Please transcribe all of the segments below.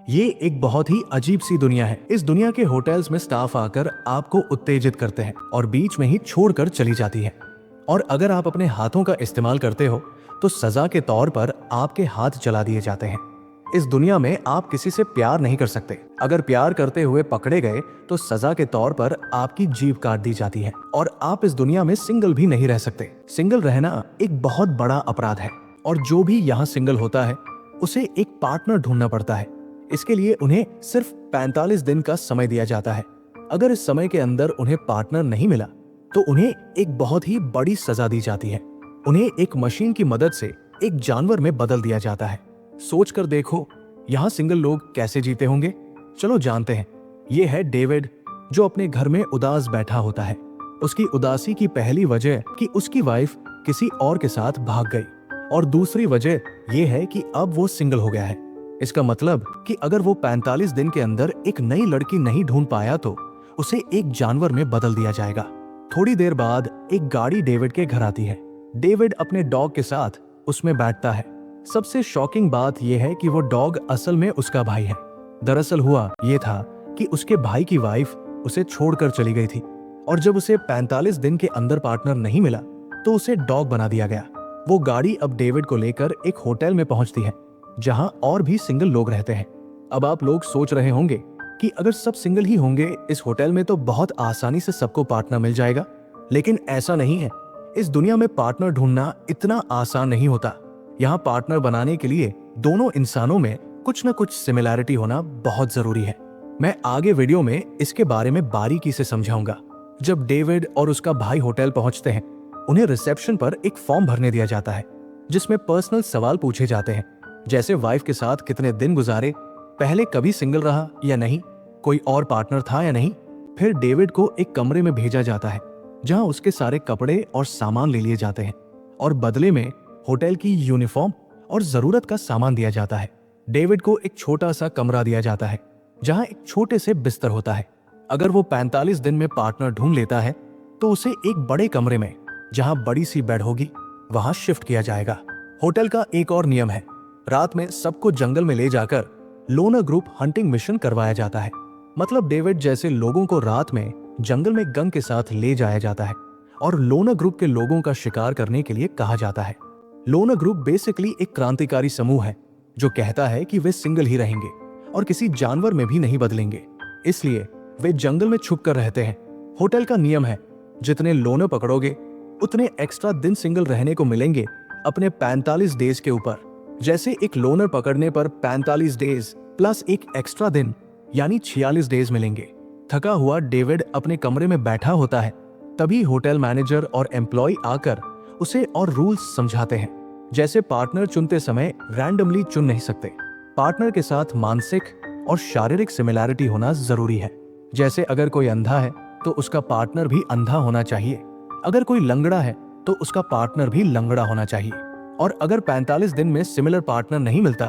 ये एक बहुत ही अजीब सी दुनिया है। इस दुनिया के होटल्स में स्टाफ आकर आपको उत्तेजित करते हैं और बीच में ही छोड़कर चली जाती है। और अगर आप अपने हाथों का इस्तेमाल करते हो तो सजा के तौर पर आपके हाथ जला दिए जाते हैं। इस दुनिया में आप किसी से प्यार नहीं कर सकते। अगर प्यार करते हुए पकड़े गए तो सजा के तौर पर आपकी जीभ काट दी जाती है। और आप इस दुनिया में सिंगल भी नहीं रह सकते। सिंगल रहना एक बहुत बड़ा अपराध है और जो भी यहाँ सिंगल होता है उसे एक पार्टनर ढूंढना पड़ता है। इसके लिए उन्हें सिर्फ 45 दिन का समय दिया जाता है। अगर इस समय के अंदर उन्हें पार्टनर नहीं मिला तो उन्हें एक बहुत ही बड़ी सजा दी जाती है। उन्हें एक मशीन की मदद से एक जानवर में बदल दिया जाता है। सोच कर देखो यहाँ सिंगल लोग कैसे जीते होंगे। चलो जानते हैं। ये है डेविड, जो अपने घर में उदास बैठा होता है। उसकी उदासी की पहली वजह कि उसकी वाइफ किसी और के साथ भाग गई और दूसरी वजह यह है कि अब वो सिंगल हो गया है। इसका मतलब कि अगर वो 45 दिन के अंदर एक नई लड़की नहीं ढूंढ पाया तो उसे एक जानवर में बदल दिया जाएगा। थोड़ी देर बाद एक गाड़ी डेविड के घर आती है। डेविड अपने डॉग के साथ उसमें बैठता है। सबसे शॉकिंग बात यह है कि वो डॉग असल में उसका भाई है। दरअसल हुआ ये था कि उसके भाई की वाइफ उसे छोड़कर चली गई थी और जब उसे 45 दिन के अंदर पार्टनर नहीं मिला तो उसे डॉग बना दिया गया। वो गाड़ी अब डेविड को लेकर एक होटल में पहुंचती है जहां और भी सिंगल लोग रहते हैं। अब आप लोग सोच रहे होंगे कि अगर सब सिंगल ही होंगे इस होटल में तो बहुत आसानी से सबको पार्टनर मिल जाएगा, लेकिन ऐसा नहीं है। इस दुनिया में पार्टनर ढूंढना इतना आसान नहीं होता। यहाँ पार्टनर बनाने के लिए दोनों इंसानों में कुछ न कुछ सिमिलैरिटी होना बहुत जरूरी है। मैं आगे वीडियो में इसके बारे में बारीकी से समझाऊंगा। जब डेविड और उसका भाई होटल पहुंचते हैं, उन्हें रिसेप्शन पर एक फॉर्म भरने दिया जाता है जिसमें पर्सनल सवाल पूछे जाते हैं, जैसे वाइफ के साथ कितने दिन गुजारे, पहले कभी सिंगल रहा या नहीं, कोई और पार्टनर था या नहीं। फिर डेविड को एक कमरे में भेजा जाता है जहां उसके सारे कपड़े और सामान ले लिए जाते हैं और बदले में होटल की यूनिफॉर्म और जरूरत का सामान दिया जाता है। डेविड को एक छोटा सा कमरा दिया जाता है जहां एक छोटे से बिस्तर होता है। अगर वो 45 दिन में पार्टनर ढूंढ लेता है तो उसे एक बड़े कमरे में जहां बड़ी सी बेड होगी वहां शिफ्ट किया जाएगा। होटल का एक और नियम है, रात में सबको जंगल में ले जाकर लोनर ग्रुप हंटिंग मिशन करवाया जाता है। मतलब डेविड जैसे लोगों को रात में जंगल में गन के साथ ले जाया जाता है और लोनर ग्रुप के लोगों का शिकार करने के लिए कहा जाता है। लोनर ग्रुप बेसिकली एक क्रांतिकारी समूह है जो कहता है कि वे सिंगल ही रहेंगे और किसी जानवर में भी नहीं बदलेंगे, इसलिए वे जंगल में छुप कर रहते हैं। होटल का नियम है, जितने लोनर पकड़ोगे उतने एक्स्ट्रा दिन सिंगल रहने को मिलेंगे अपने 45 डेज के ऊपर। जैसे एक लोनर पकड़ने पर 45 डेज प्लस एक एक्स्ट्रा दिन यानी 46 डेज मिलेंगे। थका हुआ डेविड अपने कमरे में बैठा होता है, तभी होटल मैनेजर और एम्प्लॉय आकर उसे और रूल्स समझाते हैं। जैसे पार्टनर चुनते समय रैंडमली चुन नहीं सकते। पार्टनर के साथ मानसिक और शारीरिक सिमिलैरिटी होना जरूरी है। जैसे अगर कोई अंधा है तो उसका पार्टनर भी अंधा होना चाहिए। अगर कोई लंगड़ा है तो उसका पार्टनर भी लंगड़ा होना चाहिए। और अगर 45 दिन में सिमिलर पार्टनर नहीं मिलता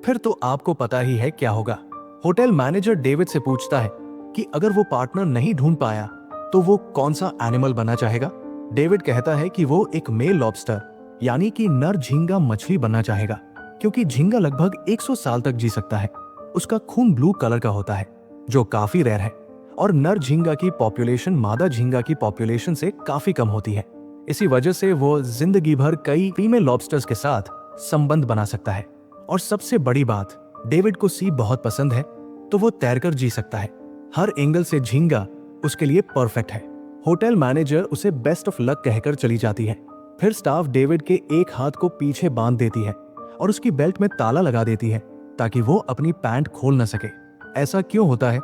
फिर तो आपको पता ही है क्या होगा। होटल मैनेजर डेविड से पूछता है कि अगर वो पार्टनर नहीं ढूंढ पाया तो वो कौन सा एनिमल बनना चाहेगा। डेविड कहता है कि वो एक मेल लॉबस्टर यानी कि नर झींगा मछली बनना चाहेगा, क्योंकि झींगा लगभग 100 साल तक जी सकता है। उसका खून ब्लू कलर का होता है जो काफी रेयर है और नर झींगा की पॉपुलेशन मादा झींगा की पॉपुलेशन से काफी कम होती है। इसी वजह से वो जिंदगी भर कई फीमेल लॉबस्टर्स के साथ संबंध बना सकता है। और सबसे बड़ी बात, डेविड को सी बहुत पसंद है तो वो तैरकर जी सकता है। हर एंगल से झींगा उसके लिए परफेक्ट है। होटल मैनेजर उसे बेस्ट ऑफ लक कहकर चली जाती है। फिर स्टाफ डेविड के एक हाथ को पीछे बांध देती है और उसकी बेल्ट में ताला लगा देती है ताकि वो अपनी पैंट खोल न सके। ऐसा क्यों होता है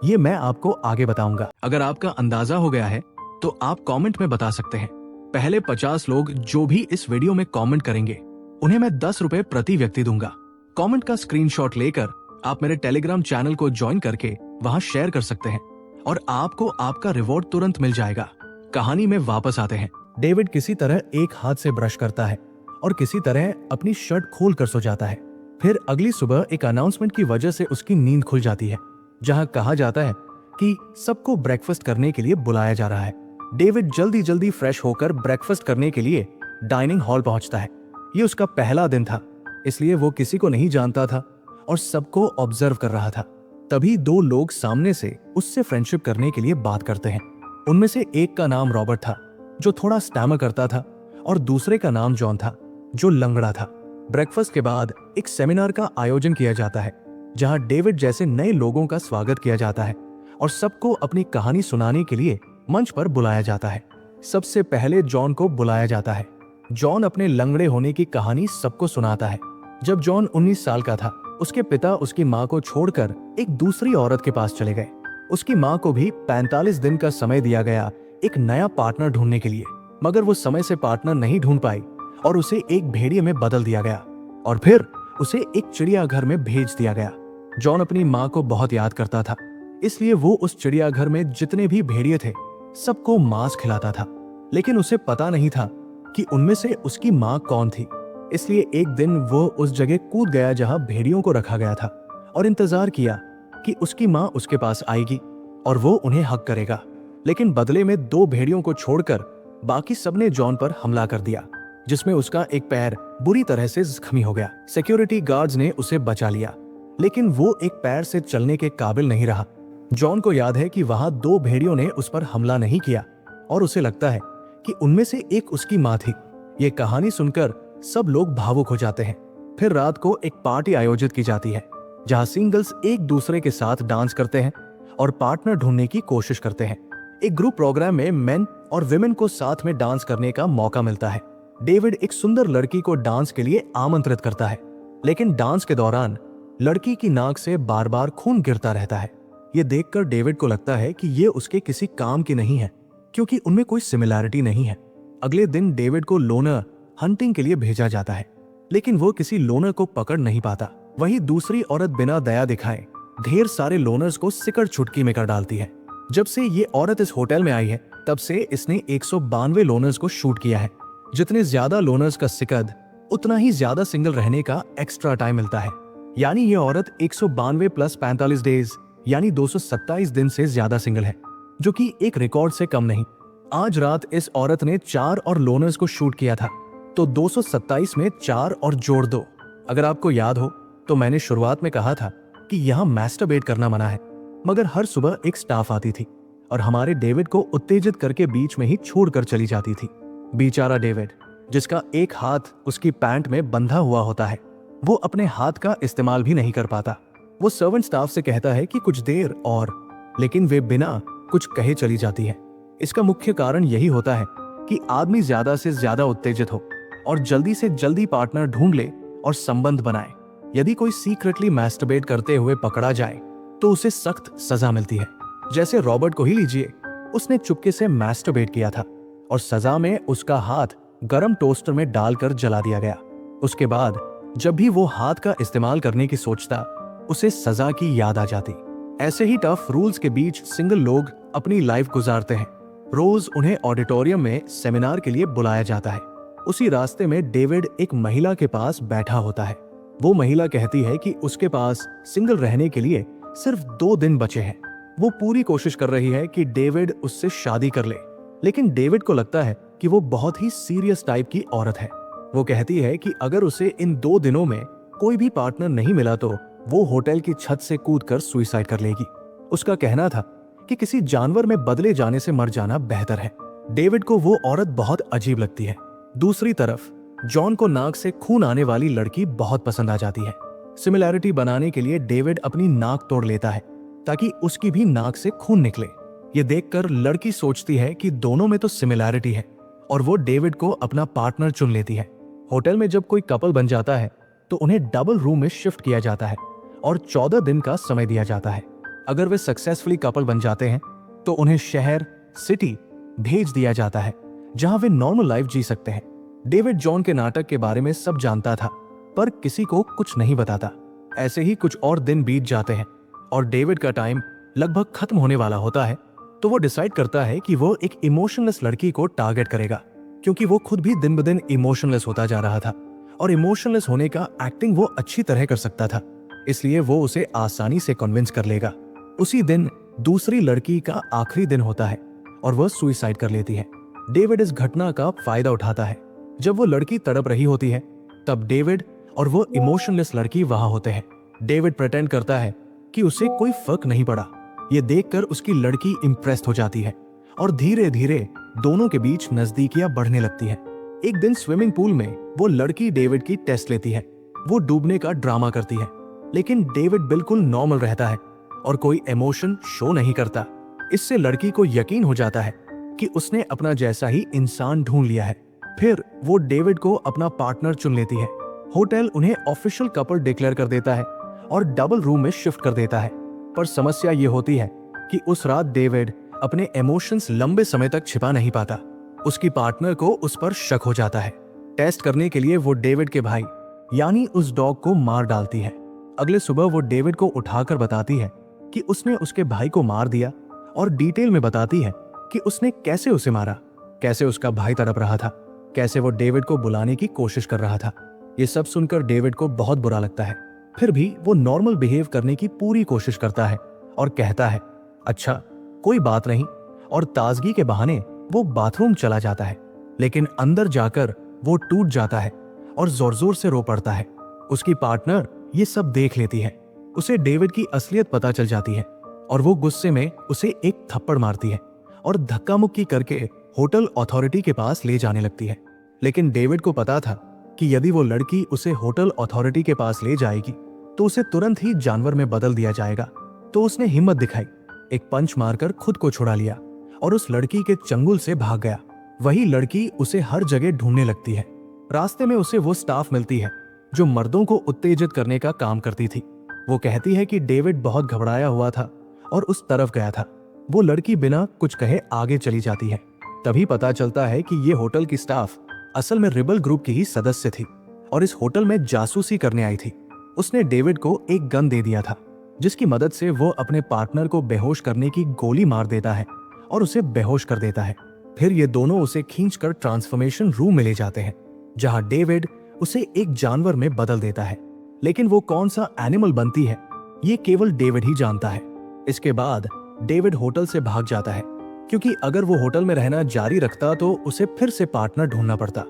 ये मैं आपको आगे बताऊंगा। अगर आपका अंदाजा हो गया है तो आप कमेंट में बता सकते हैं। पहले 50 लोग जो भी इस वीडियो में कमेंट करेंगे उन्हें मैं 10 रुपए प्रति व्यक्ति दूंगा। कमेंट का स्क्रीनशॉट लेकर आप मेरे टेलीग्राम चैनल को ज्वाइन करके वहां शेयर कर सकते हैं और आपको आपका रिवॉर्ड तुरंत मिल जाएगा। कहानी में वापस आते हैं। डेविड किसी तरह एक हाथ से ब्रश करता है और किसी तरह अपनी शर्ट खोल कर सो जाता है। फिर अगली सुबह एक अनाउंसमेंट की वजह से उसकी नींद खुल जाती है जहां कहा जाता है कि सबको ब्रेकफास्ट करने के लिए बुलाया जा रहा है। डेविड जल्दी जल्दी फ्रेश होकर ब्रेकफास्ट करने के लिए डाइनिंग हॉल पहुंचता है। ये उसका पहला दिन था, इसलिए वो किसी को नहीं जानता था और सबको ऑब्जर्व कर रहा था। तभी दो लोग सामने से उससे फ्रेंडशिप करने के लिए बात करते हैं। उनमें से एक का नाम रॉबर्ट था, जो थोड़ा स्टैमर करता था, और दूसरे का नाम जॉन था, जो लंगड़ा था। ब्रेकफास्ट के बाद एक सेमिनार का आयोजन किया जाता है, जहां डेविड जैसे नए लोगों का स्वागत किया जाता है और सबको अपनी कहानी सुनाने के लिए मंच पर बुलाया जाता है। सबसे पहले जॉन को बुलाया जाता है। जॉन अपने लंगड़े होने की कहानी सबको सुनाता है। जब जॉन 19 साल का था, उसके पिता उसकी माँ को छोड़कर एक दूसरी औरत के पास चले गए। उसकी माँ को भी 45 दिन का समय दिया गया एक नया पार्टनर ढूंढने के लिए, मगर वो समय से पार्टनर नहीं ढूंढ पाई और उसे एक भेड़िए में बदल दिया गया और फिर उसे एक चिड़ियाघर में भेज दिया गया। जॉन अपनी माँ को बहुत याद करता था, इसलिए वो उस चिड़ियाघर में जितने भी भेड़िए थे सबको मांस खिलाता था। लेकिन उसे पता नहीं था कि उनमें से उसकी माँ कौन थी। इसलिए एक दिन वो उस जगह कूद गया जहां भेड़ियों को रखा गया था और इंतजार किया कि उसकी माँ उसके पास आएगी और वो उन्हें हक करेगा। लेकिन बदले में 2 भेड़ियों को छोड़कर बाकी सबने जॉन पर हमला कर दिया, जिसमें उसका एक पैर बुरी तरह से जख्मी हो गया। सिक्योरिटी गार्ड्स ने उसे बचा लिया, लेकिन वो एक पैर से चलने के काबिल नहीं रहा। जॉन को याद है कि वहां 2 भेड़ियों ने उस पर हमला नहीं किया और उसे लगता है कि उनमें से एक उसकी माँ थी। ये कहानी सुनकर सब लोग भावुक हो जाते हैं। फिर रात को एक पार्टी आयोजित की जाती है, जहां सिंगल्स एक दूसरे के साथ डांस करते हैं और पार्टनर ढूंढने की कोशिश करते हैं। एक ग्रुप प्रोग्राम में मेन और विमेन को साथ में डांस करने का मौका मिलता है। डेविड एक सुंदर लड़की को डांस के लिए आमंत्रित करता है, लेकिन डांस के दौरान लड़की की नाक से बार बार खून गिरता रहता है। ये देखकर डेविड को लगता है कि ये उसके किसी काम की नहीं है, क्योंकि उनमें कोई सिमिलैरिटी नहीं है। अगले दिन डेविड को लोनर हंटिंग के लिए भेजा जाता है, लेकिन वो किसी लोनर को पकड़ नहीं पाता। वहीं दूसरी औरत बिना दया दिखाए ढेर सारे लोनर्स को सिकड़ चुटकी में कर डालती है। जब से ये औरत इस होटल में आई है, तब से इसने 192 लोनर्स को शूट किया है। जितने ज्यादा लोनर्स का सिकद, उतना ही ज्यादा सिंगल रहने का एक्स्ट्रा टाइम मिलता है। यानी ये औरत 192 प्लस 45 डेज यानी 227 दिन से ज्यादा सिंगल है, जो कि एक रिकॉर्ड से कम नहीं। आज रात इस औरत ने 4 और लोनर्स को शूट किया था, तो 227 में 4 और जोड़ दो। अगर आपको याद हो तो मैंने शुरुआत में कहा था कि यहाँ मैस्टरबेट करना मना है, मगर हर सुबह एक स्टाफ आती थी और हमारे डेविड को उत्तेजित करके बीच में ही छोड़कर चली जाती थी। बेचारा डेविड, जिसका एक हाथ उसकी पैंट में बंधा हुआ होता है, वो अपने हाथ का इस्तेमाल भी नहीं कर पाता। वो सर्वेंट स्टाफ से कहता है कि कुछ देर और, लेकिन वे बिना कुछ कहे चली जाती है। इसका मुख्य कारण यही होता है कि आदमी ज्यादा से ज्यादा उत्तेजित हो और जल्दी से जल्दी पार्टनर ढूंढ ले और संबंध बनाए। यदि कोई सीक्रेटली मैस्टरबेट करते हुए पकड़ा जाए तो उसे सख्त सजा मिलती है। जैसे रॉबर्ट को ही लीजिए, उसने चुपके से मैस्टरबेट किया था और सजा में उसका हाथ गरम टोस्टर में डालकर जला दिया गया। उसके बाद जब भी वो हाथ का इस्तेमाल करने की सोचता, उसे सजा की याद आ जाती। ऐसे ही टफ रूल्स के बीच सिंगल लोग अपनी लाइफ गुजारते हैं। रोज उन्हें ऑडिटोरियम में सेमिनार के लिए बुलाया जाता है। उसी रास्ते में डेविड एक महिला के पास बैठा होता है। वो महिला कहती है कि उसके पास सिंगल रहने के लिए सिर्फ 2 दिन बचे हैं। वो पूरी कोशिश कर रही है कि डेविड उससे शादी कर ले, लेकिन डेविड को लगता है कि वो बहुत ही सीरियस टाइप की औरत है। वो कहती है कि अगर उसे इन 2 दिनों में कोई भी पार्टनर नहीं मिला तो वो होटल की छत से कूदकर सुसाइड कर लेगी। उसका कहना था कि किसी जानवर में बदले जाने से मर जाना बेहतर है। डेविड को वो औरत बहुत अजीब लगती है। दूसरी तरफ जॉन को नाक से खून आने वाली लड़की बहुत पसंद आ जाती है। सिमिलैरिटी बनाने के लिए डेविड अपनी नाक तोड़ लेता है ताकि उसकी भी नाक से खून निकले। ये देखकर लड़की सोचती है कि दोनों में तो सिमिलैरिटी है और वो डेविड को अपना पार्टनर चुन लेती है। होटल में जब कोई कपल बन जाता है तो उन्हें डबल रूम में शिफ्ट किया जाता है और 14 दिन का समय दिया जाता है। अगर वे सक्सेसफुली कपल बन जाते हैं तो उन्हें शहर सिटी भेज दिया जाता है, जहां वे नॉर्मल लाइफ जी सकते हैं। डेविड जॉन के नाटक के बारे में सब जानता था, पर किसी को कुछ नहीं बताता। ऐसे ही कुछ और दिन बीत जाते हैं और डेविड का टाइम लगभग खत्म होने वाला होता है, तो वो डिसाइड करता है कि वो एक इमोशनलेस लड़की को टारगेट करेगा, क्योंकि वो खुद भी दिन ब दिन इमोशनलेस होता जा रहा था और इमोशनलेस होने का एक्टिंग वो अच्छी तरह कर सकता था, इसलिए वो उसे आसानी से कन्विंस कर लेगा। उसी दिन दूसरी लड़की का आखिरी दिन होता है और वह सुसाइड कर लेती है। डेविड इस घटना का फायदा उठाता है। जब वो लड़की तड़प रही होती है, तब डेविड और वो इमोशनलेस लड़की वहां होते हैं। डेविड प्रेटेंड करता है कि उसे कोई फर्क नहीं पड़ा। ये देखकर उसकी लड़की इम्प्रेस्ड हो जाती है और धीरे धीरे दोनों के बीच नजदीकियां बढ़ने लगती हैं। एक दिन स्विमिंग पूल में वो लड़की डेविड की टेस्ट लेती है। वो डूबने का ड्रामा करती है, लेकिन डेविड बिल्कुल नॉर्मल रहता है और कोई इमोशन शो नहीं करता। इससे लड़की को यकीन हो जाता है कि उसने अपना जैसा ही इंसान ढूंढ लिया है। फिर वो डेविड को अपना पार्टनर चुन लेती है। होटल उन्हें ऑफिशियल कपल डिक्लेयर कर देता है और डबल रूम में शिफ्ट कर देता है। पर समस्या ये होती है कि उस रात डेविड अपने इमोशंस लंबे समय तक छिपा नहीं पाता। उसकी पार्टनर को उस पर शक हो जाता है। टेस्ट करने के लिए वो डेविड के भाई यानी उस डॉग को मार डालती है। अगले सुबह वो डेविड को उठाकर बताती है कि उसने उसके भाई को मार दिया और डिटेल में बताती है कि उसने कैसे उसे मारा, कैसे उसका भाई तड़प रहा था, कैसे वो डेविड को बुलाने की कोशिश कर रहा था। ये सब सुनकर डेविड को बहुत बुरा लगता है। फिर भी वो नॉर्मल बिहेव करने की पूरी कोशिश करता है और कहता है अच्छा कोई बात नहीं, और ताजगी के बहाने वो बाथरूम चला जाता है। लेकिन अंदर जाकर वो टूट जाता है और जोर जोर से रो पड़ता है। उसकी पार्टनर ये सब देख लेती है। उसे डेविड की असलियत पता चल जाती है और वो गुस्से में उसे एक थप्पड़ मारती है और धक्का मुक्की करके होटल अथॉरिटी के पास ले जाने लगती है। लेकिन डेविड को पता था कि यदि वो लड़की उसे होटल अथॉरिटी के पास ले जाएगी तो उसे तुरंत ही जानवर में बदल दिया जाएगा। तो उसने हिम्मत दिखाई, एक पंच मारकर खुद को छुड़ा लिया और उस लड़की के चंगुल से भाग गया। वही लड़की उसे हर जगह ढूंढने लगती है। रास्ते में उसे वो स्टाफ मिलती है जो मर्दों को उत्तेजित करने का काम करती थी। वो कहती है कि डेविड बहुत घबराया हुआ था और उस तरफ गया था। वो लड़की बिना कुछ कहे आगे चली जाती है। तभी पता चलता है कि ये होटल की स्टाफ असल में रिबल ग्रुप की ही सदस्य थी और इस होटल में जासूसी करने आई थी। उसने डेविड को एक गन दे दिया था जिसकी मदद से वो अपने पार्टनर को बेहोश करने की गोली मार देता है और उसे बेहोश कर देता है। फिर ये दोनों उसे खींचकर ट्रांसफॉर्मेशन रूम में ले जाते हैं जहां डेविड उसे एक जानवर में बदल देता है। लेकिन वो कौन सा एनिमल बनती है ये केवल डेविड ही जानता है। इसके बाद डेविड होटल से भाग जाता है क्योंकि अगर वो होटल में रहना जारी रखता तो उसे फिर से पार्टनर ढूंढना पड़ता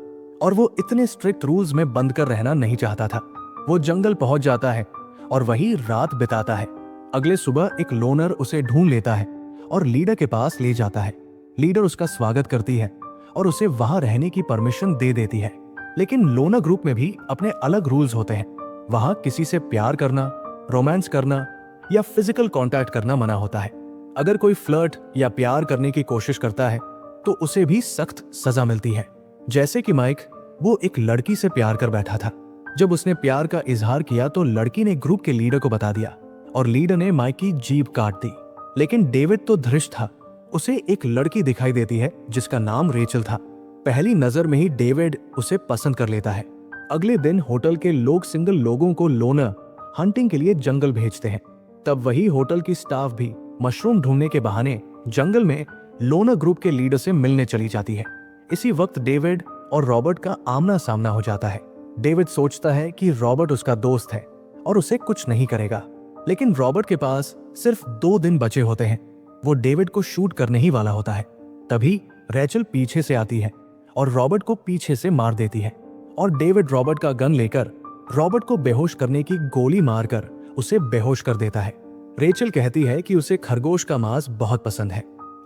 और वो इतने स्ट्रिक्ट रूल्स में बंद कर रहना नहीं चाहता था। वो जंगल पहुंच जाता है और वही रात बिताता है। अगले सुबह एक लोनर उसे ढूंढ लेता है और लीडर के पास ले जाता है। लीडर उसका स्वागत करती है और उसे वहां रहने की परमिशन दे देती है। लेकिन लोनर ग्रुप में भी अपने अलग रूल्स होते हैं। वहां किसी से प्यार करना, रोमांस करना या फिजिकल कांटेक्ट करना मना होता है। अगर कोई फ्लर्ट या प्यार करने की कोशिश करता है तो उसे भी सख्त सजा मिलती है। जैसे कि माइक, वो एक लड़की से प्यार कर बैठा था। जब उसने प्यार का इजहार किया तो लड़की ने ग्रुप के लीडर को बता दिया और लीडर ने माइक की जीभ काट दी। लेकिन डेविड तो धृष्ट था। उसे एक लड़की दिखाई देती है जिसका नाम रेचल था। पहली नजर में ही डेविड उसे पसंद कर लेता है। अगले दिन होटल के लोग सिंगल लोगों को लोनर हंटिंग के लिए जंगल भेजते हैं। तब वही होटल की स्टाफ भी मशरूम ढूंढने के बहाने जंगल में लोनर ग्रुप के लीडर से मिलने चली जाती है। इसी वक्त डेविड और रॉबर्ट का आमना सामना हो जाता है। डेविड सोचता है कि रॉबर्ट उसका दोस्त है और उसे कुछ नहीं करेगा। लेकिन रॉबर्ट के पास सिर्फ 2 दिन बचे होते हैं। वो डेविड को शूट करने ही वाला होता है। तभी रेचल पीछे से आती है और रॉबर्ट को पीछे से मार देती है और डेविड रॉबर्ट का गन लेकर रॉबर्ट को बेहोश करने की गोली मारकर उसे बेहोश कर देता है। रेचल कहती है कि उसे खरगोश का मांस बहुत पसंद है।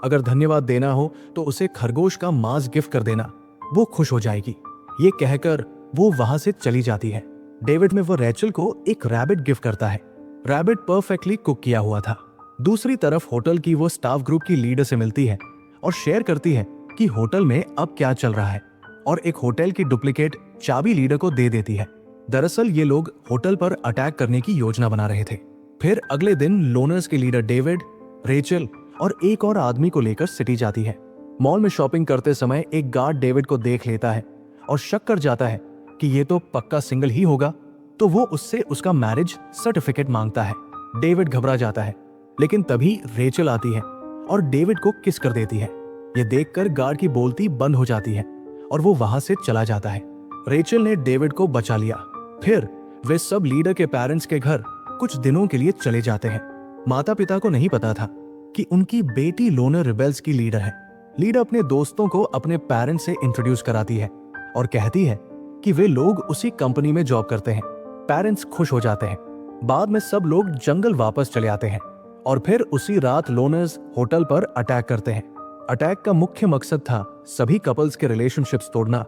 अगर धन्यवाद देना हो तो उसे खरगोश का मांस गिफ्ट कर देना, वो खुश हो जाएगी। ये कहकर वो वहां से चली जाती है। डेविड में वो रेचल को एक रैबिट गिफ्ट करता है। रैबिट परफेक्टली कुक किया हुआ था। दूसरी तरफ होटल की वो स्टाफ ग्रुप की लीडर से मिलती है और शेयर करती है कि होटल में अब क्या चल रहा है और एक होटल की डुप्लीकेट चाबी लीडर को दे देती है। दरअसल ये लोग होटल पर अटैक करने की योजना बना रहे थे। फिर अगले दिन लोनर्स के लीडर डेविड, रेचल और एक और आदमी को लेकर सिटी जाती है। मॉल में शॉपिंग करते समय एक गार्ड डेविड को देख लेता है और शक कर जाता है कि ये तो पक्का सिंगल ही होगा, तो वो उससे उसका मैरिज सर्टिफिकेट मांगता है। डेविड घबरा जाता है, लेकिन तभी रेचल आती है और डेविड को किस कर देती है। ये देखकर गार्ड की बोलती बंद हो जाती है और वो वहां से चला जाता है। रेचल ने डेविड को बचा लिया। फिर वे सब लीडर के पेरेंट्स के घर कुछ दिनों के लिए चले जाते हैं। माता पिता को नहीं पता था कि उनकी बेटी लोनर रिबेल्स की लीडर है। लीडर अपने दोस्तों को अपने पेरेंट्स से इंट्रोड्यूस कराती है और कहती है कि वे लोग उसी कंपनी में जॉब करते हैं। पेरेंट्स खुश हो जाते हैं। बाद में सब लोग जंगल वापस चले आते हैं और फिर उसी रात लोनर्स होटल पर अटैक करते हैं। अटैक का मुख्य मकसद था सभी कपल्स के रिलेशनशिप्स तोड़ना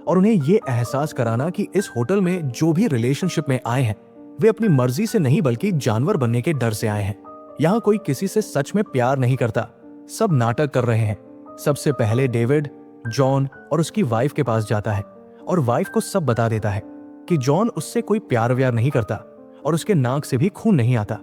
और उन्हें ये एहसास कराना कि इस होटल में जो भी रिलेशनशिप में आए हैं वे अपनी मर्जी से नहीं बल्कि जानवर बनने के डर से आए हैं। यहाँ कोई किसी से सच में प्यार नहीं करता, सब नाटक कर रहे हैं। सबसे पहले डेविड जॉन और उसकी वाइफ के पास जाता है और वाइफ को सब बता देता है कि जॉन उससे कोई प्यार व्यार नहीं करता और उसके नाक से भी खून नहीं आता।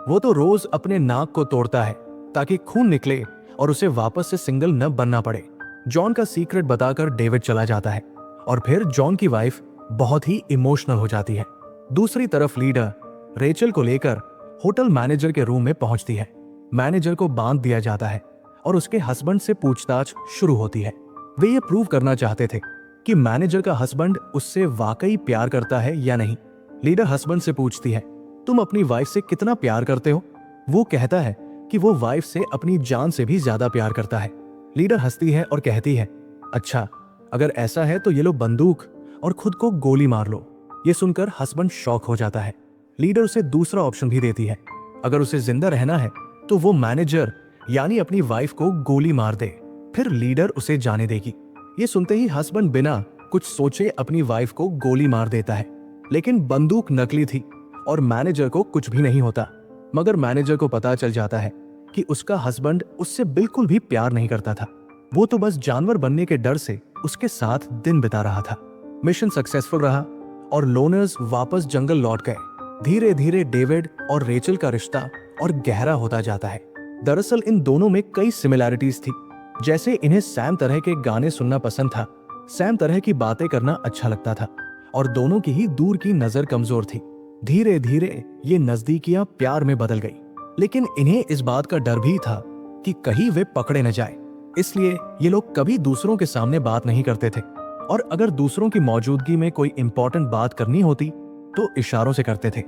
वो तो रोज अपने नाक को तोड़ता है ताकि खून निकले और उसे वापस से सिंगल न बनना पड़े। जॉन का सीक्रेट बताकर डेविड चला जाता है और फिर जॉन की वाइफ बहुत ही इमोशनल हो जाती है। दूसरी तरफ लीडर रेचल को लेकर होटल मैनेजर के रूम में पहुंचती है। मैनेजर को बांध दिया जाता है और उसके हस्बैंड से पूछताछ शुरू होती है। वे ये प्रूव करना चाहते थे कि मैनेजर का हस्बैंड उससे वाकई प्यार करता है या नहीं। लीडर हस्बैंड से पूछती है, तुम अपनी वाइफ से कितना प्यार करते हो? वो कहता है कि वो वाइफ से अपनी जान से भी ज्यादा प्यार करता है। लीडर हंसती है और कहती है, अच्छा अगर ऐसा है तो ये लो बंदूक और खुद को गोली मार लो। ये सुनकर हस्बैंड शॉक हो जाता है। लीडर उसे दूसरा ऑप्शन भी देती है, अगर उसे जिंदा रहना है तो वो मैनेजर यानी अपनी वाइफ को गोली मार दे, फिर लीडर उसे जाने देगी। ये सुनते ही हस्बैंड बिना कुछ सोचे अपनी वाइफ को गोली मार देता है, लेकिन बंदूक नकली थी और मैनेजर को कुछ भी नहीं होता। मगर मैनेजर को पता चल जाता है कि उसका हस्बैंड उससे बिल्कुल भी प्यार नहीं करता था, वो तो बस जानवर बनने के डर से उसके साथ दिन बिता रहा था। मिशन सक्सेसफुल रहा और लोनर्स वापस जंगल लौट गए। धीरे धीरे डेविड और रेचल का रिश्ता और गहरा होता जाता है। दरअसल इन दोनों में कई सिमिलैरिटीज थी, जैसे इन्हें सैम तरह के गाने सुनना पसंद था, सैम तरह की बातें करना अच्छा लगता था और दोनों की ही दूर की नजर कमजोर थी। धीरे धीरे ये नजदीकियां प्यार में बदल गई, लेकिन इन्हें इस बात का डर भी था कि कहीं वे पकड़े न जाए, इसलिए ये लोग कभी दूसरों के सामने बात नहीं करते थे और अगर दूसरों की मौजूदगी में कोई इंपॉर्टेंट बात करनी होती तो इशारों से करते थे।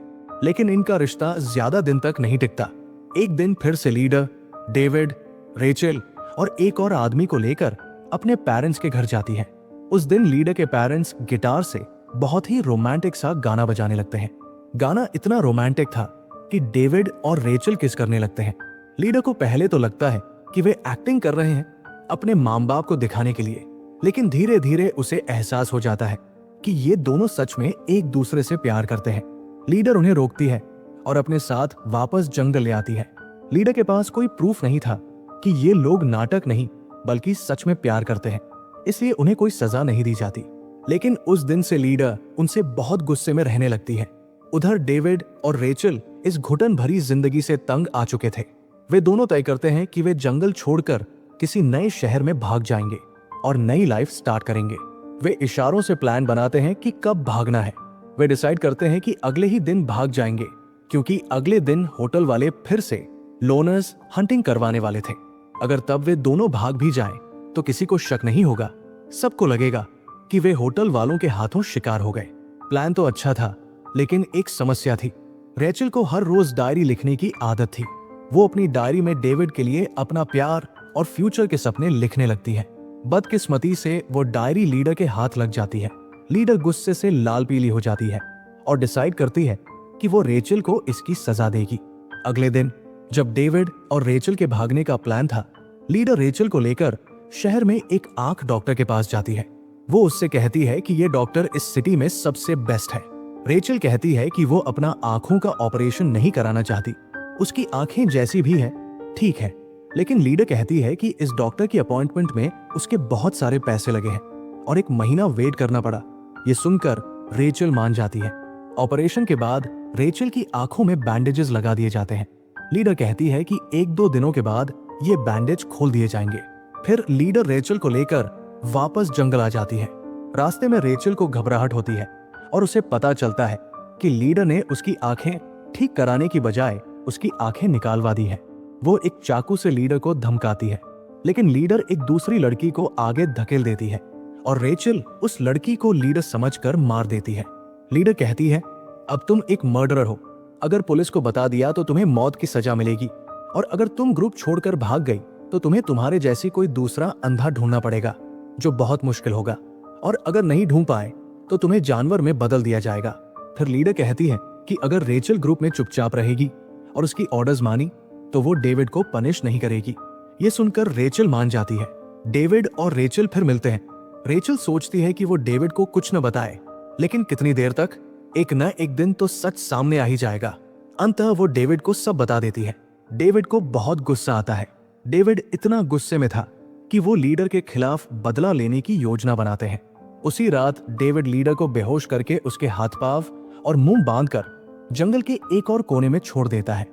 लेकिन इनका रिश्ता ज्यादा दिन तक नहीं टिकता। एक दिन फिर से लीडर डेविड रेचल और एक और आदमी को लेकर अपने पेरेंट्स के घर जाती है। उस दिन लीडर के पेरेंट्स गिटार से बहुत ही रोमांटिक सा गाना बजाने लगते हैं। गाना इतना रोमांटिक था कि डेविड और रेचल किस करने लगते हैं। लीडर को पहले तो लगता है कि वे एक्टिंग कर रहे हैं अपने माँ बाप को दिखाने के लिए, लेकिन धीरे धीरे उसे एहसास हो जाता है कि ये दोनों सच में एक दूसरे से प्यार करते हैं। लीडर उन्हें रोकती है और अपने साथ वापस जंगल ले आती है। लीडर के पास कोई प्रूफ नहीं था कि ये लोग नाटक नहीं बल्कि सच में प्यार करते हैं, इसलिए उन्हें कोई सजा नहीं दी जाती। लेकिन उस दिन से लीडर उनसे बहुत गुस्से में रहने लगती है। उधर डेविड और रेचल इस घुटन भरी जिंदगी से तंग आ चुके थे। वे दोनों तय करते हैं कि वे जंगल छोड़कर किसी नए शहर में भाग जाएंगे और नई लाइफ स्टार्ट करेंगे। वे इशारों से प्लान बनाते हैं कि कब भागना है। वे डिसाइड करते हैं कि अगले ही दिन भाग जाएंगे, क्योंकि अगले दिन होटल वाले फिर से लोनर्स हंटिंग करवाने वाले थे। अगर तब वे दोनों भाग भी जाएं, तो किसी को शक नहीं होगा। सबको लगेगा कि वे होटल वालों के हाथों शिकार हो गए। प्लान तो अच्छा था, लेकिन एक समस्या थी। रेचल को हर रोज डायरी लिखने की आदत थी। वो अपनी डायरी में डेविड के लिए अपना प्यार और फ्यूचर के सपने लिखने लगती है। बदकिस्मती से वो डायरी लीडर के हाथ लग जाती है। लीडर गुस्से से लाल पीली हो जाती है और डिसाइड करती है कि वो रेचल को इसकी सजा देगी। अगले दिन जब डेविड और रेचल के भागने का प्लान था, लीडर रेचल को लेकर शहर में एक आंख डॉक्टर के पास जाती है। वो उससे कहती है कि ये डॉक्टर इस सिटी में सबसे बेस्ट है। रेचल कहती है कि वो अपना आंखों का ऑपरेशन नहीं कराना चाहती, उसकी आंखें जैसी भी है ठीक है, लेकिन लीडर कहती है कि इस डॉक्टर की अपॉइंटमेंट में उसके बहुत सारे पैसे लगे हैं और एक महीना वेट करना पड़ा। ये सुनकर रेचल मान जाती है। ऑपरेशन के बाद रेचल की आंखों में बैंडेजेस लगा दिए जाते हैं। लीडर कहती है कि 1-2 दिनों के बाद ये बैंडेज खोल दिए जाएंगे। फिर लीडर रेचल को लेकर वापस जंगल आ जाती है। रास्ते में रेचल को घबराहट होती है और उसे पता चलता है कि लीडर ने उसकी आंखें ठीक कराने की बजाय उसकी आंखें निकालवा दी है। वो एक चाकू से लीडर को धमकाती है, लेकिन लीडर एक दूसरी लड़की को आगे धकेल देती है और रेचल उस लड़की को लीडर समझकर मार देती है। लीडर कहती है, अब तुम एक मर्डरर हो, अगर पुलिस को बता दिया तो तुम्हें मौत की सजा मिलेगी और अगर तुम ग्रुप छोड़कर भाग गई तो तुम्हें तुम्हारे जैसी कोई दूसरा अंधा ढूंढना पड़ेगा, जो बहुत मुश्किल होगा, और अगर नहीं ढूंढ पाए तो तुम्हें जानवर में बदल दिया जाएगा। फिर लीडर कहती है कि अगर रेचल ग्रुप में चुपचाप रहेगी और उसकी ऑर्डर्स मानी तो वो डेविड को पनिश नहीं करेगी। ये सुनकर रेचल मान जाती है। डेविड और रेचल फिर मिलते हैं। रेचल सोचती है कि वो डेविड को कुछ न बताए, लेकिन कितनी देर तक? एक न एक दिन तो सच सामने आ ही जाएगा। अंततः वो डेविड को सब बता देती है। डेविड को बहुत गुस्सा आता है। डेविड इतना गुस्से में था कि वो लीडर के खिलाफ बदला लेने की योजना बनाते हैं। उसी रात डेविड लीडर को बेहोश करके उसके हाथ पांव और मुंह बांधकर जंगल के एक और कोने में छोड़ देता है।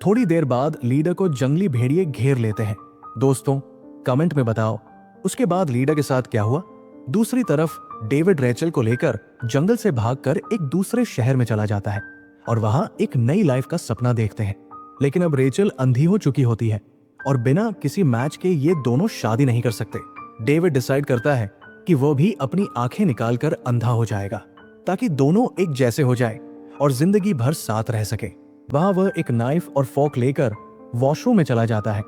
थोड़ी देर बाद लीडर को जंगली भेड़िए घेर लेते हैं। दोस्तों, कमेंट में बताओ उसके बाद लीडर के साथ क्या हुआ। दूसरी तरफ डेविड रेचल को लेकर जंगल से भागकर एक दूसरे शहर में चला जाता है और वहां एक नई लाइफ का सपना देखते हैं। लेकिन अब रेचल अंधी हो चुकी होती है और बिना किसी मैच के ये दोनों शादी नहीं कर सकते। डेविड डिसाइड करता है कि वो भी अपनी आंखें निकालकर अंधा हो जाएगा ताकि दोनों एक जैसे हो जाए और जिंदगी भर साथ रह सके। वहां वह एक नाइफ और फोर्क लेकर वॉशरूम में चला जाता है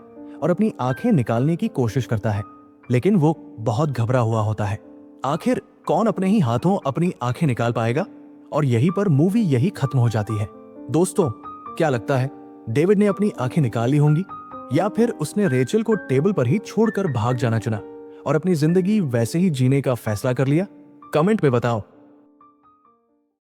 और अपनी आंखें निकालने की कोशिश करता है, लेकिन वो बहुत घबरा हुआ होता है। आखिर कौन अपने ही हाथों अपनी आंखें निकाल पाएगा? और यहीं पर मूवी यही खत्म हो जाती है। दोस्तों, क्या लगता है, डेविड ने अपनी आंखें निकाली होंगी या फिर उसने रेचल को टेबल पर ही छोड़कर भाग जाना चुना और अपनी जिंदगी वैसे ही जीने का फैसला कर लिया? कमेंट में बताओ।